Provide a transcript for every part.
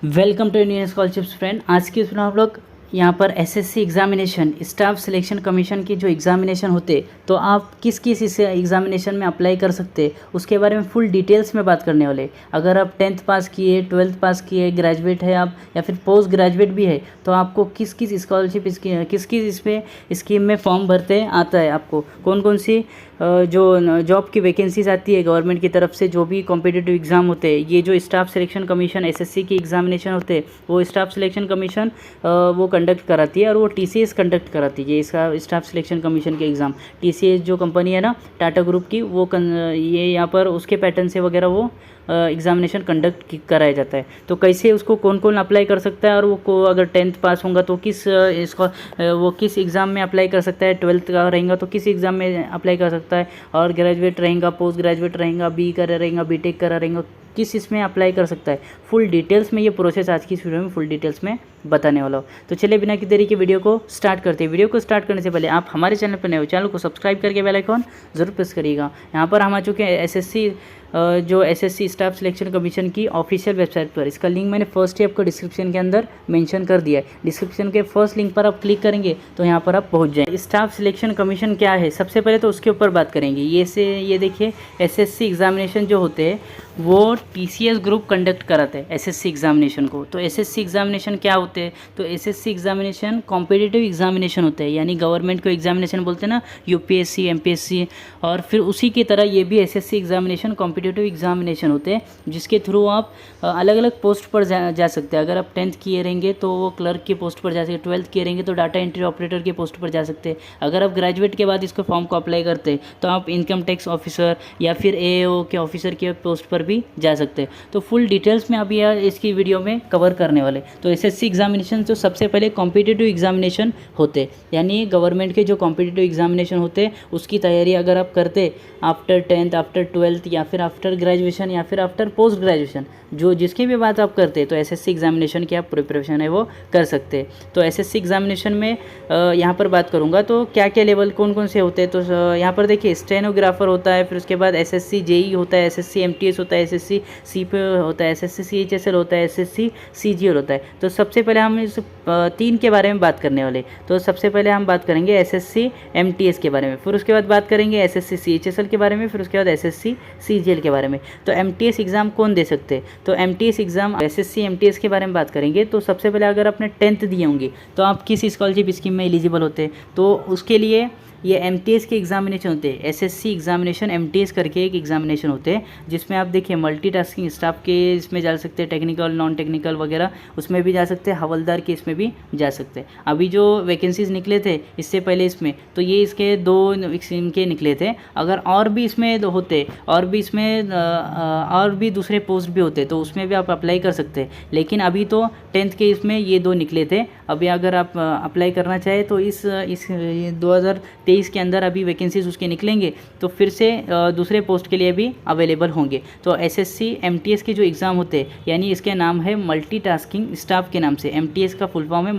Welcome to Indian scholarships friend. आज की इसमें हम लोग यहाँ पर SSC examination staff selection commission की जो एग्जामिनेशन होते तो आप किस किस इस एग्जामिनेशन में अप्लाई कर सकते उसके बारे में फुल डिटेल्स में बात करने वाले। अगर आप 10th पास किए, 12th पास किए, ग्रेजुएट है आप या फिर पोस्ट ग्रेजुएट भी है तो आपको किस किस स्कॉलरशिप किस किस इसमें स्कीम में फॉर्म भरते आता है, आपको कौन कौन सी जो जॉब की वैकेंसीज आती है गवर्नमेंट की तरफ से, जो भी कॉम्पिटिटिव एग्ज़ाम होते हैं, ये जो स्टाफ सिलेक्शन कमीशन एसएससी की एग्जामिनेशन होते हैं वो स्टाफ सिलेक्शन कमीशन वो कंडक्ट कराती है और वो टीसीएस कंडक्ट कराती है। इसका स्टाफ सिलेक्शन कमीशन के एग्ज़ाम टीसीएस जो कंपनी है ना टाटा ग्रुप की, वो ये यहाँ पर उसके पैटर्न से वगैरह वो एग्जामिनेशन कंडक्ट कराया जाता है। तो कैसे उसको कौन कौन अप्लाई कर सकता है और वो को अगर 10th पास होगा तो किस इसको वो किस एग्ज़ाम में अप्लाई कर सकता है, 12th का रहेगा तो किस एग्ज़ाम में अप्लाई कर सकता है, और ग्रेजुएट रहेगा, पोस्ट ग्रेजुएट रहेगा, बी करा रहेगा, बीटेक करा रहेगा, किस इसमें अप्लाई कर सकता है। फुल डिटेल्स में ये प्रोसेस आज की इस वीडियो में फुल डिटेल्स में बताने वाला हूँ। तो चलिए बिना की देरी के वीडियो को स्टार्ट करते हैं। वीडियो को स्टार्ट करने से पहले आप हमारे चैनल पर नए हो, चैनल को सब्सक्राइब करके बेल आइकॉन जरूर प्रेस करिएगा। यहाँ पर हम आ चुके हैं एसएससी जो एसएससी स्टाफ सिलेक्शन कमीशन की ऑफिशियल वेबसाइट पर। इसका लिंक मैंने फर्स्ट ही आपको डिस्क्रिप्शन के अंदर मेंशन कर दिया है। डिस्क्रिप्शन के फर्स्ट लिंक पर आप क्लिक करेंगे तो यहाँ पर आप पहुँच जाएंगे। स्टाफ सिलेक्शन कमीशन क्या है सबसे पहले तो उसके ऊपर बात करेंगे। ये देखिए एसएससी एग्जामिनेशन जो होते हैं वो टीसीएस ग्रुप कंडक्ट कराते हैं एसएससी एग्जामिनेशन को। तो एसएससी एग्जामिनेशन क्या होते हैं, तो एसएससी एग्जामिनेशन कॉम्पिटिटिव एग्जामिनेशन होते हैं, यानी गवर्नमेंट को एग्जामिनेशन बोलते हैं ना, यूपीएससी, एमपीएससी, और फिर उसी की तरह ये भी एसएससी एग्जामिनेशन कॉम्पिटिटिव एग्जामिनेशन होते हैं जिसके थ्रू आप अलग अलग पोस्ट पर जा सकते हैं। अगर आप 10th किए रहेंगे तो वो क्लर्क की पोस्ट पर जा सकते, 12th किए रहेंगे तो डाटा एंट्री ऑपरेटर की पोस्ट पर जा सकते हैं। अगर आप ग्रेजुएट के बाद इसको फॉर्म को अप्लाई करते हैं तो आप इनकम टैक्स ऑफिसर या फिर एएओ के ऑफिसर के पोस्ट पर भी जा सकते हैं। तो फुल डिटेल्स में अभी इसकी वीडियो में कवर करने वाले। तो एसएससी एग्जामिनेशन तो सबसे पहले कॉम्पिटिटिव एग्जामिनेशन होते, यानी गवर्नमेंट के जो कॉम्पिटिटिव एग्जामिनेशन होते उसकी तैयारी अगर आप करते आफ्टर 10th, आफ्टर 12th या फिर आफ्टर ग्रेजुएशन या फिर आफ्टर पोस्ट ग्रेजुएशन, जो जिसकी भी बात आप करते तो एसएससी एग्जामिनेशन की आप प्रिपरेशन है वो कर सकते। तो एसएससी एग्जामिनेशन में यहाँ पर बात करूँगा तो क्या क्या लेवल कौन कौन से होते हैं। तो यहाँ पर देखिए स्टेनोग्राफर होता है, फिर उसके बाद एसएससी जेई होता है, एसएससी एमटीएस होता है, एसएससी सीपी होता है, एसएससी सीएचएसएल होता है, एसएससी सीजीएल होता है। तो सबसे पहले हम इस 3 के बारे में बात करने वाले। तो सबसे पहले हम बात करेंगे एसएससी एमटीएस के बारे में, फिर उसके बाद बात करेंगे एसएससी सीएचएसएल के बारे में, फिर उसके बाद एसएससी सीजीएल के बारे में। तो एमटीएस एग्ज़ाम कौन दे सकते हैं, तो एमटीएस एग्ज़ाम एसएससी एमटीएस के बारे में बात करेंगे। तो सबसे पहले अगर आपने 10th दिए होंगे तो आप किस स्कॉलरशिप स्कीम में एलिजिबल होते हैं, तो उसके लिए ये एमटीएस के एग्जामिनेशन होते हैं। एसएससी एग्जामिनेशन एमटीएस करके एक एग्जामिनेशन होते हैं जिसमें आप देखिए मल्टीटास्किंग स्टाफ के इसमें जा सकते हैं, टेक्निकल नॉन टेक्निकल वगैरह उसमें भी जा सकते हैं, हवलदार के इसमें भी जा सकते हैं। अभी जो वैकेंसीज निकले थे इससे पहले इसमें, तो ये इसके 2 इनके निकले थे। अगर और भी इसमें होते और भी इसमें और भी दूसरे पोस्ट भी होते तो उसमें भी आप अप्लाई कर सकते हैं, लेकिन अभी तो 10th के इसमें ये 2 निकले थे। अभी अगर आप अप्लाई करना चाहें तो इस 2023 के अंदर अभी वैकेंसीज उसके निकलेंगे तो फिर से दूसरे पोस्ट के लिए भी अवेलेबल होंगे। तो एसएससी एमटीएस के जो एग्ज़ाम होते हैं, यानी इसके नाम है मल्टीटास्किंग स्टाफ के नाम से, एमटीएस का फुल फॉर्म है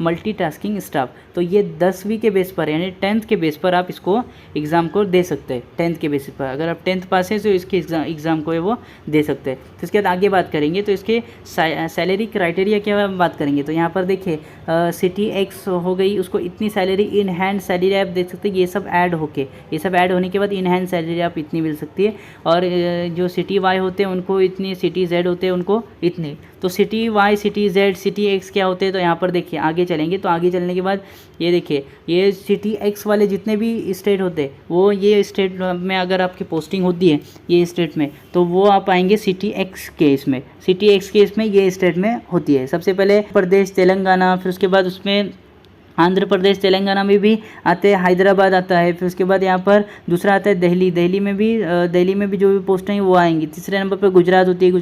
मल्टीटास्किंग स्टाफ। तो ये 10वीं के बेस पर यानी 10th के बेस पर आप इसको एग्ज़ाम को दे सकते हैं। 10th के बेसिस पर अगर आप 10th पास हैं तो इसके एग्ज़ाम को वो दे सकते हैं। तो इसके बाद आगे बात करेंगे तो इसके सैलरी क्राइटेरिया क्या बात करेंगे। तो यहाँ पर देखिए सिटी एक्स हो गई, उसको इतनी सैलरी, इन हैंड सैलरी आप देख सकते हैं, ये सब ऐड होने के बाद इन हैंड सैलरी आप इतनी मिल सकती है। और जो सिटी वाई होते हैं उनको इतनी, सिटी जेड होते हैं उनको इतनी। तो city Y, city Z, city X क्या होते हैं, तो यहाँ पर देखिए आगे चलेंगे तो आगे चलने के बाद ये देखिए ये सिटी एक्स वाले जितने भी स्टेट होते हैं वो, ये स्टेट में अगर आपकी पोस्टिंग होती है ये स्टेट में तो वो आप आएंगे सिटी एक्स के इसमें, सिटी एक्स के इसमें ये स्टेट में होती है। सबसे पहले प्रदेश तेलंगाना, फिर उसके बाद उसमें आंध्र प्रदेश तेलंगाना में भी आते हैं, हैदराबाद आता है, फिर उसके बाद यहाँ पर दूसरा आता है दिल्ली में भी जो भी पोस्टें हैं वो आएंगी। तीसरे नंबर पर गुजरात होती है,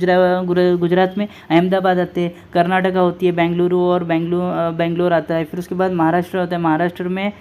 गुजरात में अहमदाबाद आते हैं, कर्नाटका होती है, बेंगलुरु और बेंगलोर आता है, फिर उसके बाद महाराष्ट्र होता है। महाराष्ट्र में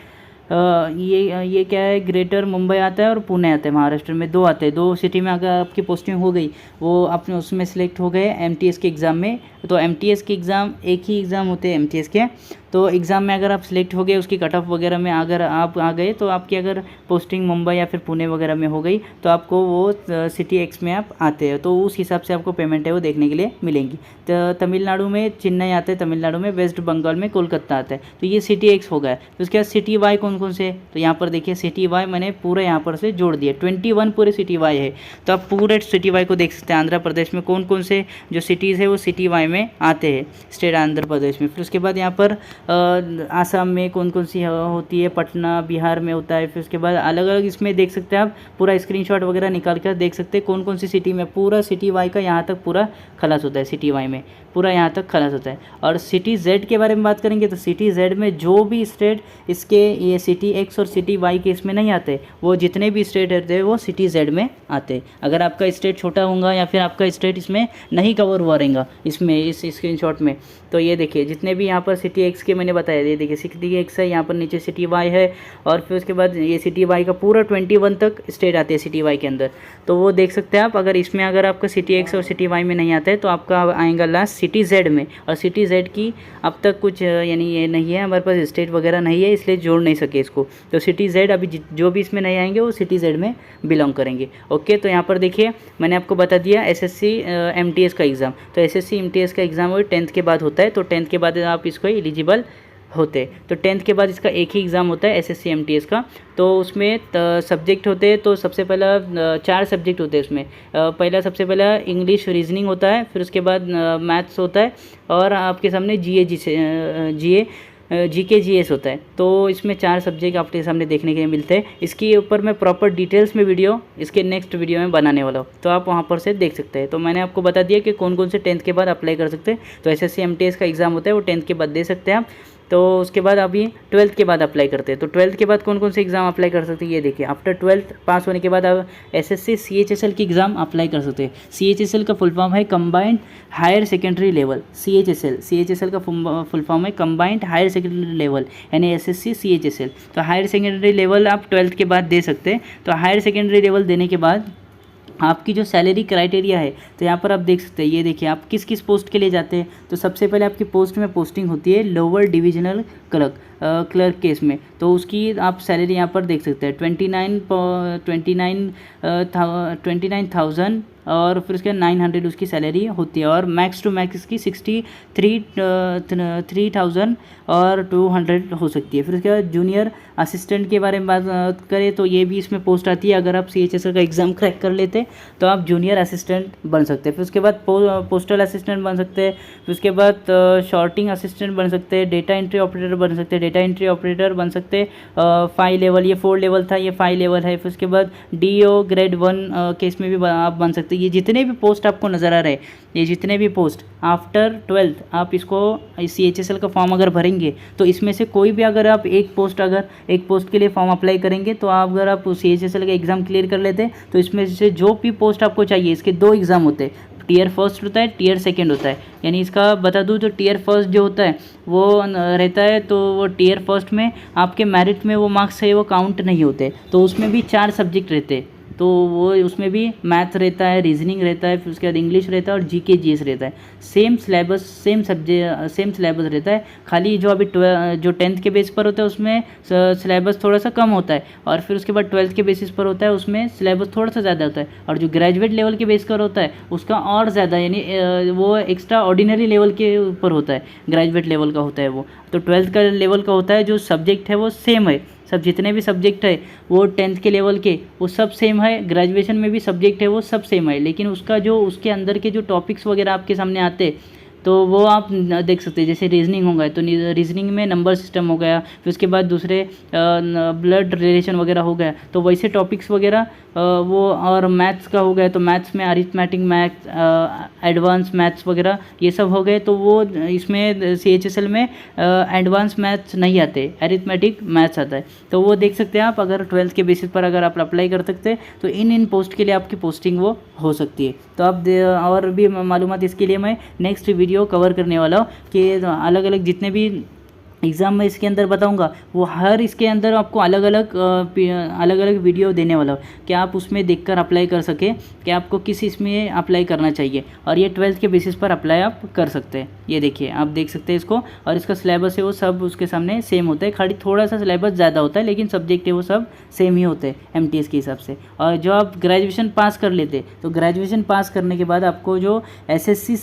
ये क्या है, ग्रेटर मुंबई आता है और पुणे आता है। महाराष्ट्र में 2 आते हैं, 2 सिटी में अगर आपकी पोस्टिंग हो गई वो आपने उसमें सेलेक्ट हो गए एमटीएस के एग्ज़ाम में। तो एमटीएस के एग्ज़ाम एक ही एग्ज़ाम होते हैं एमटीएस के। तो एग्ज़ाम में अगर आप सिलेक्ट हो गए, उसकी कट ऑफ वगैरह में अगर आप आ गए, तो आपकी अगर पोस्टिंग मुंबई या फिर पुणे वगैरह में हो गई, तो आपको वो सिटी एक्स में आप आते हैं, तो उस हिसाब से आपको पेमेंट है वो देखने के लिए मिलेंगी। तो तमिलनाडु में चेन्नई आता है, तमिलनाडु में वेस्ट बंगाल में कोलकाता आता है, तो ये सिटी एक्स हो गया। तो उसके बाद सिटी वाई कौन कौन से, तो यहाँ पर देखिए सिटी वाई मैंने पूरे यहाँ पर से जोड़ दिए, 21 पूरे सिटी वाई है। तो आप पूरे सिटी वाई को देख सकते हैं, आंध्र प्रदेश में कौन कौन से जो सिटीज़ है वो सिटी वाई में आते हैं, स्टेट आंध्र प्रदेश में। फिर उसके बाद यहाँ पर आसाम में कौन कौन सी होती है, पटना बिहार में होता है। फिर उसके बाद अलग अलग इसमें देख सकते हैं आप, पूरा स्क्रीनशॉट वगैरह निकाल कर देख सकते हैं कौन कौन सी सिटी में, पूरा सिटी वाई का यहाँ तक पूरा खलास होता है, सिटी वाई में पूरा यहाँ तक खलास होता है। और सिटी जेड के बारे में बात करेंगे तो सिटी जेड में जो भी स्टेट इसके ये सिटी एक्स और सिटी वाई के इसमें नहीं आते, वो जितने भी स्टेट रहते हैं वो सिटी जेड में आते। अगर आपका स्टेट छोटा होगा या फिर आपका स्टेट इसमें नहीं कवर हुआ रहेगा इसमें, इस स्क्रीनशॉट में, तो ये देखिए जितने भी यहाँ पर सिटी एक्स के मैंने बताया, ये देखिए सिटी एक्स है, यहाँ पर नीचे सिटी वाई है, और फिर उसके बाद ये सिटी वाई का पूरा 21 तक स्टेट आते हैं सिटी वाई के अंदर। तो वो देख सकते हैं आप, अगर इसमें अगर आपका सिटी एक्स और सिटी वाई में नहीं आता है तो आपका आएगा लास्ट सिटी जेड में। और सिटी जेड की अब तक कुछ यानी ये नहीं है, हमारे पास स्टेट वगैरह नहीं है, इसलिए जोड़ नहीं सके इसको। तो सिटी जेड अभी जो भी इसमें नहीं आएंगे वो सिटी जेड में बिलोंग करेंगे। ओके, तो यहाँ पर देखिए मैंने आपको बता दिया एसएससी एमटीएस का एग्ज़ाम। तो एसएससी एमटीएस का एग्ज़ाम वो 10th के बाद होता है, तो 10th के बाद आप इसको एलिजिबल होते। तो 10th के बाद इसका एक ही एग्ज़ाम होता है एसएससी एमटीएस का। तो उसमें सब्जेक्ट होते हैं, तो सबसे पहला 4 सब्जेक्ट होते हैं उसमें। पहला सबसे पहला इंग्लिश रीजनिंग होता है, फिर उसके बाद मैथ्स होता है, और आपके सामने जीके जीएस होता है। तो इसमें 4 सब्जेक्ट आपके सामने देखने के लिए मिलते हैं। इसके ऊपर मैं प्रॉपर डिटेल्स में वीडियो इसके नेक्स्ट वीडियो में बनाने वाला हूँ, तो आप वहाँ पर से देख सकते हैं। तो मैंने आपको बता दिया कि कौन कौन से 10th के बाद अप्लाई कर सकते हैं। तो एसएससी एमटीएस का एग्ज़ाम होता है वो 10th के बाद दे सकते हैं आप। तो उसके बाद अभी 12th के बाद अप्लाई करते हैं। तो 12th के बाद कौन कौन से एग्ज़ाम अप्लाई कर सकते हैं, ये देखिए। आफ्टर 12th पास होने के बाद आप एसएससी सीएचएसएल की एग्ज़ाम अप्लाई कर सकते हैं। सीएचएसएल का फुल फॉर्म है combined higher secondary level. CHSL का फुल फॉर्म है कंबाइंड हायर सेकेंडरी लेवल, यानी एसएससी सीएचएसएल। तो हायर सेकेंडरी लेवल आप 12th के बाद दे सकते हैं। तो हायर सेकेंडरी लेवल देने के बाद आपकी जो सैलरी क्राइटेरिया है, तो यहाँ पर आप देख सकते हैं, ये देखिए आप किस किस पोस्ट के लिए जाते हैं। तो सबसे पहले आपकी पोस्ट में पोस्टिंग होती है लोअर डिविजनल क्लर्क के इसमें, तो उसकी आप सैलरी यहाँ पर देख सकते हैं 29,000 और फिर उसके 900 उसकी सैलरी होती है। और मैक्स टू मैक्स इसकी 63,000 और 200 हो सकती है। फिर उसके बाद जूनियर असिस्टेंट के बारे में बात करें तो ये भी इसमें पोस्ट आती है। अगर आप सीएचएसएल का एग्ज़ाम क्रैक कर लेते तो आप जूनियर असिस्टेंट बन सकते हैं। फिर उसके बाद पोस्टल असिस्टेंट बन सकते हैं। फिर उसके बाद शॉर्टिंग असिस्टेंट बन सकते हैं। डेटा एंट्री ऑपरेटर बन सकते हैं। डेटा एंट्री ऑपरेटर बन सकते हैं 5 लेवल, ये 4 लेवल था, ये 5 लेवल है। फिर उसके बाद डीओ ग्रेड 1 केस में भी आप बन सकते हैं। ये जितने भी पोस्ट आपको नज़र आ रहे हैं, ये जितने भी पोस्ट आफ्टर 12th आप इसको सीएचएसएल का फॉर्म अगर भरेंगे तो इसमें से कोई भी अगर आप एक पोस्ट के लिए फॉर्म अप्लाई करेंगे, तो आप अगर आप सीएचएसएल का एग्ज़ाम क्लियर कर लेते हैं तो इसमें से जो भी पोस्ट आपको चाहिए, इसके 2 एग्ज़ाम होते हैं। टियर फर्स्ट होता है, टियर सेकंड होता है। यानी इसका बता दूं तो टियर फर्स्ट जो होता है वो रहता है, तो वो टियर फर्स्ट में आपके मेरिट में वो मार्क्स है वो काउंट नहीं होते। तो उसमें भी 4 सब्जेक्ट रहते हैं। तो वो उसमें भी मैथ रहता है, रीजनिंग रहता है, फिर उसके बाद इंग्लिश रहता है और जीके जीएस रहता है। सेम सिलेबस रहता है। खाली जो अभी जो 10th के बेस पर होता है उसमें सिलेबस थोड़ा सा कम होता है, और फिर उसके बाद 12th के बेसिस पर होता है उसमें सिलेबस थोड़ा सा ज़्यादा होता है। और जो ग्रेजुएट लेवल के बेस पर होता है उसका और ज़्यादा, यानी वो एक्स्ट्रा ऑर्डिनरी लेवल के ऊपर होता है, ग्रेजुएट लेवल का होता है वो। तो 12th का लेवल का होता है, जो सब्जेक्ट है वो सेम है। सब जितने भी सब्जेक्ट है वो 10th के लेवल के वो सब सेम है। ग्रेजुएशन में भी सब्जेक्ट है वो सब सेम है, लेकिन उसका जो उसके अंदर के जो टॉपिक्स वगैरह आपके सामने आते हैं तो वो आप देख सकते हैं। जैसे रीजनिंग होगा तो रीजनिंग में नंबर सिस्टम हो गया, फिर उसके बाद दूसरे ब्लड रिलेशन वगैरह हो गया, तो वैसे टॉपिक्स वगैरह वो। और मैथ्स का हो गया तो मैथ्स में अरिथमेटिक मैथ्स, एडवांस मैथ्स वगैरह ये सब हो गए। तो वो इसमें सीएचएसएल में एडवांस मैथ्स नहीं आते, अरिथमेटिक मैथ्स आता है। तो वो देख सकते हैं आप, अगर 12th के बेसिस पर अगर आप अप्लाई कर सकते हैं तो इन पोस्ट के लिए आपकी पोस्टिंग वो हो सकती है। तो आप और भी मालूमात इसके लिए मैं नेक्स्ट वीडियो कवर करने वाला हूँ कि अलग अलग जितने भी एग्ज़ाम में इसके अंदर बताऊंगा, वो हर इसके अंदर आपको अलग अलग वीडियो देने वाला हूँ कि आप उसमें देखकर अप्लाई कर सके कि आपको किस इसमें अप्लाई करना चाहिए। और ये 12th के बेसिस पर अप्लाई आप कर सकते हैं। ये देखिए, आप देख सकते हैं इसको, और इसका सिलेबस है वो सब उसके सामने सेम होता है, खाली थोड़ा सा सिलेबस ज़्यादा होता है, लेकिन सब्जेक्ट है वो सब सेम ही होते हैं MTS के हिसाब से। और जो आप ग्रेजुएशन पास कर लेते, तो ग्रेजुएशन पास करने के बाद आपको जो SSC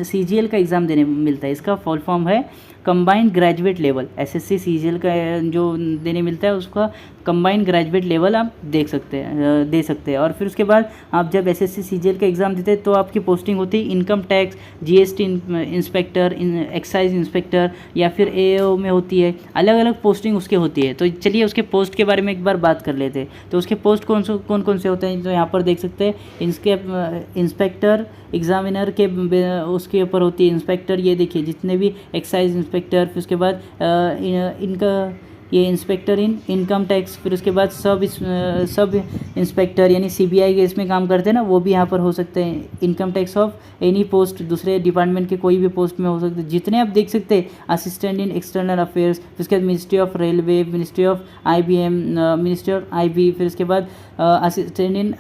CGL का एग्ज़ाम देने मिलता है, इसका फुल फॉर्म है combined graduate level. SSC CGL का जो देने मिलता है उसका कंबाइंड ग्रेजुएट लेवल आप दे सकते हैं। और फिर उसके बाद आप जब SSC CGL का एग्ज़ाम देते हैं तो आपकी पोस्टिंग होती है income tax, GST inspector, excise inspector, या फिर AO में होती है। अलग अलग पोस्टिंग उसके होती है। तो चलिए उसके पोस्ट के बारे में एक बार बात कर लेते हैं। तो उसके पोस्ट कौन कौन से होते हैं, तो यहाँ पर देख सकते हैं इसके इंस्पेक्टर एग्जामिनर के उसके ऊपर होती है इंस्पेक्टर। ये देखिए जितने भी एक्साइज इंस्पेक्टर, फिर उसके बाद इनका ये इंस्पेक्टर इन इनकम टैक्स, फिर उसके बाद सब इंस्पेक्टर यानी CBI के इसमें काम करते हैं ना, वो भी यहाँ पर हो सकते हैं। Income tax of any post, दूसरे डिपार्टमेंट के कोई भी पोस्ट में हो सकते हैं, जितने आप देख सकते हैं। असिस्टेंट इन एक्सटर्नल अफेयर्स, फिर उसके बाद ministry of railway, ministry of IBM, ministry of IB, फिर उसके बाद असिस्टेंट इन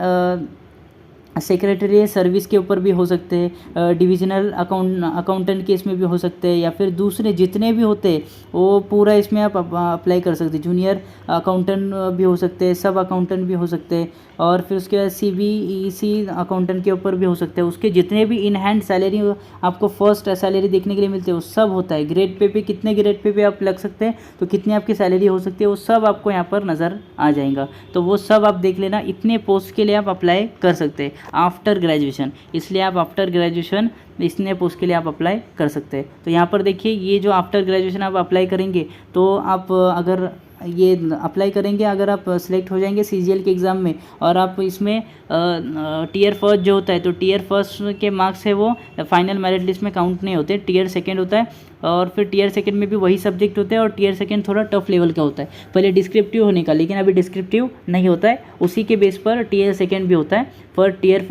सेक्रेटरी सर्विस के ऊपर भी हो सकते हैं, डिविजनल अकाउंटेंट के इसमें भी हो सकते हैं, या फिर दूसरे जितने भी होते हैं वो पूरा इसमें आप अप्लाई कर सकते हैं। जूनियर अकाउंटेंट भी हो सकते हैं, सब अकाउंटेंट भी हो सकते हैं, और फिर उसके बाद CBEC अकाउंटेंट के ऊपर भी हो सकते हैं। उसके जितने भी इन हैंड सैलरी आपको फर्स्ट सैलरी देखने के लिए मिलते हैं वो सब होता है। ग्रेड पे कितने ग्रेड पे आप लग सकते हैं, तो कितनी आपकी सैलरी हो सकती है, वो सब आपको यहाँ पर नज़र आ जाएगा। तो वो सब आप देख लेना, इतने पोस्ट के लिए आप अप्लाई कर सकते हैं आफ्टर ग्रेजुएशन। इसलिए आप आफ्टर ग्रेजुएशन इतने पोस्ट के लिए आप अप्लाई कर सकते हैं। तो यहाँ पर देखिए, ये जो आफ्टर ग्रेजुएशन आप अप्लाई करेंगे, तो आप अगर ये अप्लाई करेंगे, अगर आप सिलेक्ट हो जाएंगे CGL के एग्ज़ाम में, और आप इसमें टियर फर्स्ट जो होता है, तो टियर फर्स्ट के मार्क्स है वो फाइनल मेरिट लिस्ट में काउंट नहीं होते। टियर सेकंड होता है, और फिर टियर सेकंड में भी वही सब्जेक्ट होते हैं, और टियर सेकंड थोड़ा टफ लेवल का होता है, पहले डिस्क्रिप्टिव होने का, लेकिन अभी डिस्क्रिप्टिव नहीं होता है। उसी के बेस पर टियर सेकंड भी होता है। पर टियर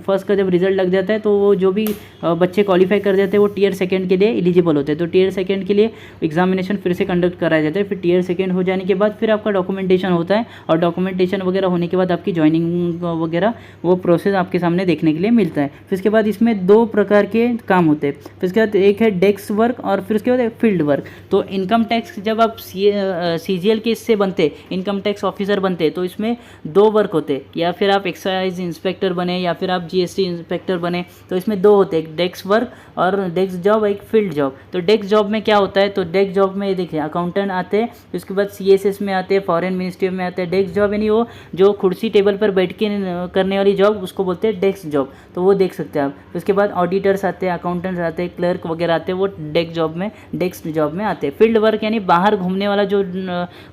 फर्स्ट का जब रिजल्ट लग जाता है, तो वो जो भी बच्चे क्वालिफाई कर जाते हैं वो टियर सेकंड के लिए एलिजिबल होते हैं। तो टियर सेकंड के लिए एग्जामिनेशन फिर से कंडक्ट कराया जाता है। फिर टियर सेकंड हो जाने के बाद फिर आपका डॉक्यूमेंटेशन होता है, और डॉक्यूमेंटेशन वगैरह होने के बाद आपकी ज्वाइनिंग वगैरह वो प्रोसेस आपके सामने देखने के लिए मिलता है। फिर उसके बाद इसमें 2 प्रकार के काम होते हैं। फिर उसके बाद एक है डेस्क वर्क, और फिर उसके बाद फील्ड वर्क। तो इनकम टैक्स जब आप CGL के इससे बनते, इनकम टैक्स ऑफिसर बनते, तो इसमें 2 वर्क होते, या फिर आप एक्साइज इंस्पेक्टर बने, या फिर आप GST इंस्पेक्टर बने। तो इसमें 2 होते, एक डेस्क वर्क और डेस्क जॉब, एक फील्ड जॉब। तो डेस्क जॉब में क्या होता है, तो डेस्क जॉब में देखिए अकाउंटेंट आते हैं, उसके बाद CSS में आते हैं, फॉरेन मिनिस्ट्री में आते हैं। डेस्क जॉब यानी वो जो कुर्सी टेबल पर बैठ के करने वाली जॉब, उसको बोलते हैं डेस्क जॉब। तो वो देख सकते हैं आप। उसके बाद ऑडिटर्स आते हैं, अकाउंटेंट्स आते हैं, क्लर्क वगैरह आते हैं, वो डेस्क जॉब में आते हैं। फील्ड वर्क यानी बाहर घूमने वाला जो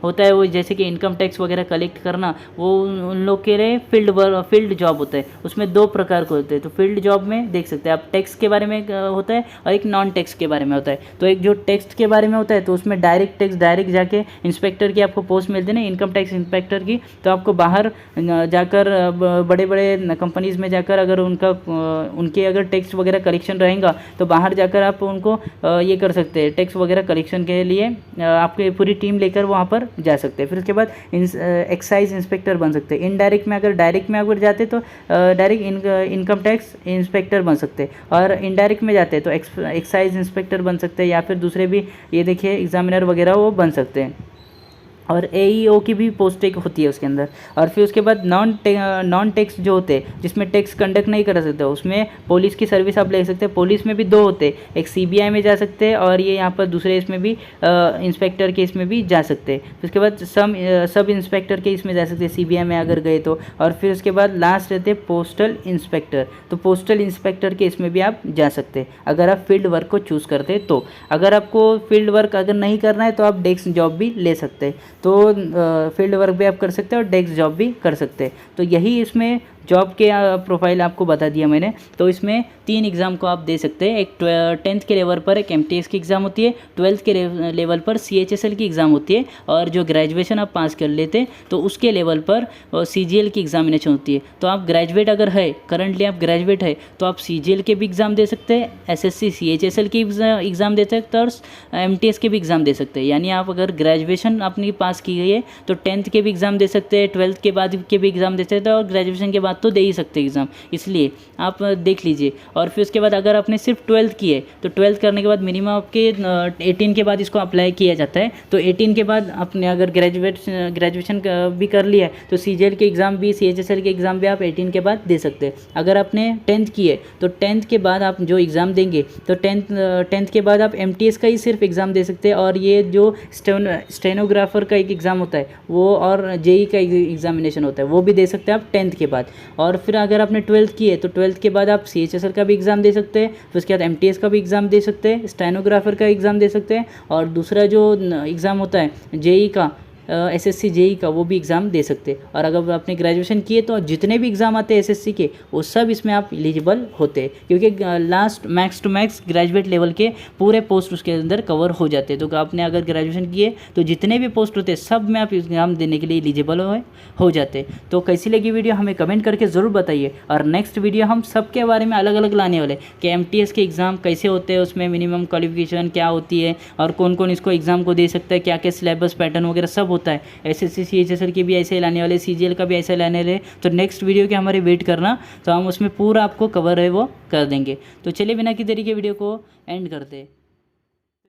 होता है, वो जैसे कि इनकम टैक्स वगैरह कलेक्ट करना, वो उन लोग के लिए फील्ड जॉब होता है। उसमें 2 प्रकार के होते हैं। तो फील्ड जॉब में देख सकते हैं आप, टैक्स के बारे में होता है, और एक नॉन टैक्स के बारे में होता है। तो एक जो टैक्स के बारे में होता है, तो उसमें डायरेक्ट जाके इंस्पेक्टर की आपको पोस्ट मिलती है ना, इनकम टैक्स इंस्पेक्टर की। तो आपको बाहर जाकर बड़े बड़े कंपनीज़ में जाकर अगर उनके अगर टैक्स वगैरह कलेक्शन रहेगा, तो बाहर जाकर आप उनको ये कर सकते हैं, टैक्स वगैरह कलेक्शन के लिए आपकी पूरी टीम लेकर वहाँ पर जा सकते हैं। फिर उसके बाद एक्साइज इंस्पेक्टर बन सकते हैं। डायरेक्ट में अगर जाते तो डायरेक्ट इनकम टैक्स इंस्पेक्टर बन सकते हैं, और इनडायरेक्ट में जाते हैं तो एक्साइज इंस्पेक्टर बन सकते हैं, या फिर दूसरे भी ये देखिए एग्जामिनर वगैरह वो बन सकते हैं। और AEO की भी पोस्ट एक होती है उसके अंदर। और फिर उसके बाद नॉन टैक्स जो होते हैं, जिसमें टैक्स कंडक्ट नहीं कर सकते, उसमें पुलिस की सर्विस आप ले सकते हैं। पुलिस में भी 2 होते, एक CBI में जा सकते हैं, और ये यहाँ पर दूसरे इसमें भी इंस्पेक्टर के इसमें भी जा सकते हैं। फिर उसके बाद सब इंस्पेक्टर के इसमें जा सकते हैं, CBI में अगर गए तो। और फिर उसके बाद लास्ट रहते हैं पोस्टल इंस्पेक्टर। तो पोस्टल इंस्पेक्टर के इसमें भी आप जा सकते हैं, अगर आप फील्ड वर्क को चूज़ करते हैं तो। अगर आपको फील्ड वर्क अगर नहीं करना है, तो आप डेस्क जॉब भी ले सकते हैं। तो फील्ड वर्क भी आप कर सकते हैं, और डेस्क जॉब भी कर सकते हैं। तो यही इसमें जॉब के प्रोफाइल आपको बता दिया मैंने। तो इसमें 3 एग्ज़ाम को आप दे सकते हैं। एक 10th के लेवल पर एक MTS की एग्ज़ाम होती है, 12th के लेवल पर CHSL की एग्ज़ाम होती है, और जो ग्रेजुएशन आप पास कर लेते तो उसके लेवल पर CGL की एग्ज़ामिनेशन होती है। तो आप ग्रेजुएट अगर है, करंटली आप ग्रेजुएट है, तो आप CGL के भी एग्ज़ाम दे सकते हैं, SSC CHSL की एग्ज़ाम दे सकते हैं, और MTS के भी एग्ज़ाम दे सकते हैं। यानी आप अगर ग्रेजुएशन अपनी पास की गई है तो 10th के भी एग्ज़ाम दे सकते हैं, 12th के बाद के भी एग्ज़ाम दे सकते हैं, और ग्रेजुएशन के बाद तो दे ही सकते हैं एग्ज़ाम। इसलिए आप देख लीजिए। और फिर उसके बाद अगर आपने सिर्फ 12th की है तो 12th करने के बाद मिनिमम आपके 18 के बाद इसको अप्लाई किया जाता है। तो 18 के बाद आपने अगर ग्रेजुएशन भी कर लिया है तो CGL के एग्ज़ाम भी, CHSL के एग्ज़ाम भी आप 18 के बाद दे सकते हैं। अगर आपने 10th की है तो 10th के बाद आप जो एग्ज़ाम देंगे तो 10th के बाद आप MTS का ही सिर्फ एग्ज़ाम दे सकते हैं। और ये जो स्टेनोग्राफर का एक एग्ज़ाम होता है वो, और JEE का एग्ज़ामिनेशन होता है वो भी दे सकते हैं आप 10th के बाद। और फिर अगर आपने 12th की है तो 12th के बाद आप CHSL का भी एग्ज़ाम दे सकते हैं, फिर उसके बाद MTS का भी एग्ज़ाम दे सकते हैं, स्टेनोग्राफर का एग्ज़ाम दे सकते हैं, और दूसरा जो एग्ज़ाम होता है JEE का, SSC JEE का, वो भी एग्ज़ाम दे सकते हैं। और अगर आपने ग्रेजुएशन किए तो जितने भी एग्ज़ाम आते हैं SSC के वो सब इसमें आप एलिजिबल होते हैं, क्योंकि last max to max graduate level के पूरे पोस्ट उसके अंदर कवर हो जाते हैं। तो आपने अगर ग्रेजुएशन किए तो जितने भी पोस्ट होते हैं सब में आप एग्ज़ाम देने के लिए एलिजिबल हो जाते हैं। तो कैसी लगी वीडियो हमें कमेंट करके ज़रूर बताइए। और नेक्स्ट वीडियो हम सबके बारे में अलग अलग लाने वाले कि MTS के एग्ज़ाम कैसे होते हैं, उसमें मिनिमम क्वालिफिकेशन क्या होती है, और कौन कौन इसको एग्ज़ाम को दे सकता है, क्या क्या सिलेबस पैटर्न वगैरह सब होता है। SSC CHSL के भी ऐसे ही लाने वाले, CGL का भी ऐसे लाने वाले। तो नेक्स्ट वीडियो के हमारे वेट करना, तो हम उसमें पूरा आपको कवर है वो कर देंगे। तो चलिए बिना की देरी के वीडियो को एंड करते हैं।